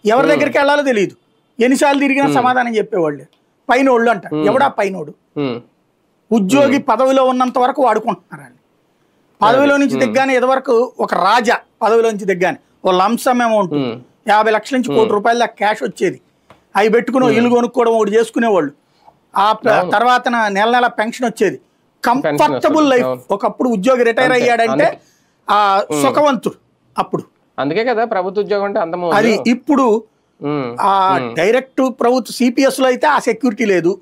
ఎవరి దగ్గరికి వెళ్ళాలో తెలియదు. ఎన్నిసార్లు తిరిగినా సమాధానం చెప్పేవాళ్ళు. పైనోళ్ళు అంటారు. ఎవడా పైనోడు? ఉద్యోగి పదవిలో ఉన్నంత వరకు వాడుకుంటున్నారు వాళ్ళు. పదవిలో నుంచి దిగ్గానే ఇదివరకు ఒక రాజా పదవిలో నుంచి దిగ్గానే ఓ లంసమ్ అమౌంట్ 50 లక్షల నుంచి ₹1 కోటి దాకా క్యాష్ వచ్చేది. అవి పెట్టుకుని ఇల్లు కొనుక్కోవడం ఒకటి చేసుకునేవాళ్ళు. ఆ తర్వాత నెల నెల పెన్షన్ వచ్చేది. Comfortable life. ఒకప్పుడు ఉద్యోగి రిటైర్ అయ్యాడంటే ఆ సుఖవంతుడు. అప్పుడు అందుకే కదా ప్రభుత్వ ఉద్యోగం అంటే అందమో. అది ఇప్పుడు ఆ డైరెక్ట్ ప్రభుత్వ సిపిఎస్ లో అయితే ఆ సెక్యూరిటీ లేదు.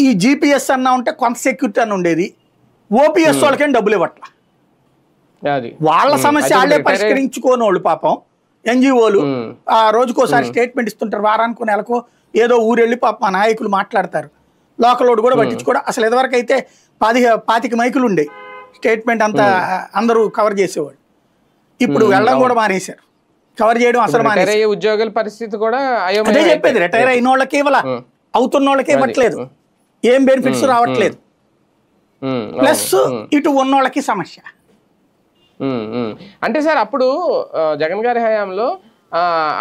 ఈ జిపిఎస్ అన్నా ఉంటే కొంత సెక్యూరిటీ అన్న ఉండేది. ఓపీఎస్ వాళ్ళకేం డబ్బులు ఇవ్వట్ల. వాళ్ళ సమస్య వాళ్ళే పరిష్కరించుకోని వాళ్ళు పాపం. ఎన్జిఓలు ఆ రోజుకోసారి స్టేట్మెంట్ ఇస్తుంటారు. వారానికి నెలకో ఏదో ఊరెళ్ళి పాప మా నాయకులు మాట్లాడతారు. లోకల్ వాడు కూడా పట్టించుకోవడం. అసలు ఇదివరకు అయితే 25 మైకులు ఉండేవి. స్టేట్మెంట్ అంతా అందరూ కవర్ చేసేవాడు. ఇప్పుడు వెళ్ళడం కూడా మానేశారు. కవర్ చేయడం అసలు మానేశారు. ఉద్యోగుల పరిస్థితి కూడా అదే చెప్పేది. రిటైర్ అయిన వాళ్ళకి ఇవ్వాల, అవుతున్న వాళ్ళకి ఇవ్వట్లేదు, ఏం బెనిఫిట్స్ రావట్లేదు. ప్లస్ ఇటు ఉన్నోళ్ళకి సమస్య. అంటే సార్ అప్పుడు జగన్ గారి హయాంలో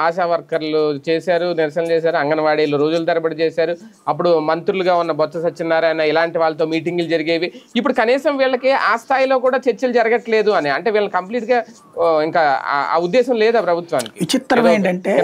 ఆశా వర్కర్లు చేశారు, నిరసన చేశారు, అంగన్వాడీలు రోజుల తరబడి చేశారు. అప్పుడు మంత్రులుగా ఉన్న బొత్స సత్యనారాయణ ఇలాంటి వాళ్ళతో మీటింగులు జరిగేవి. ఇప్పుడు కనీసం వీళ్ళకి ఆ స్థాయిలో కూడా చర్చలు జరగట్లేదు అని అంటే వీళ్ళని కంప్లీట్ గా ఇంకా ఆ ఉద్దేశం లేదా ప్రభుత్వానికి? విచిత్రం ఏంటంటే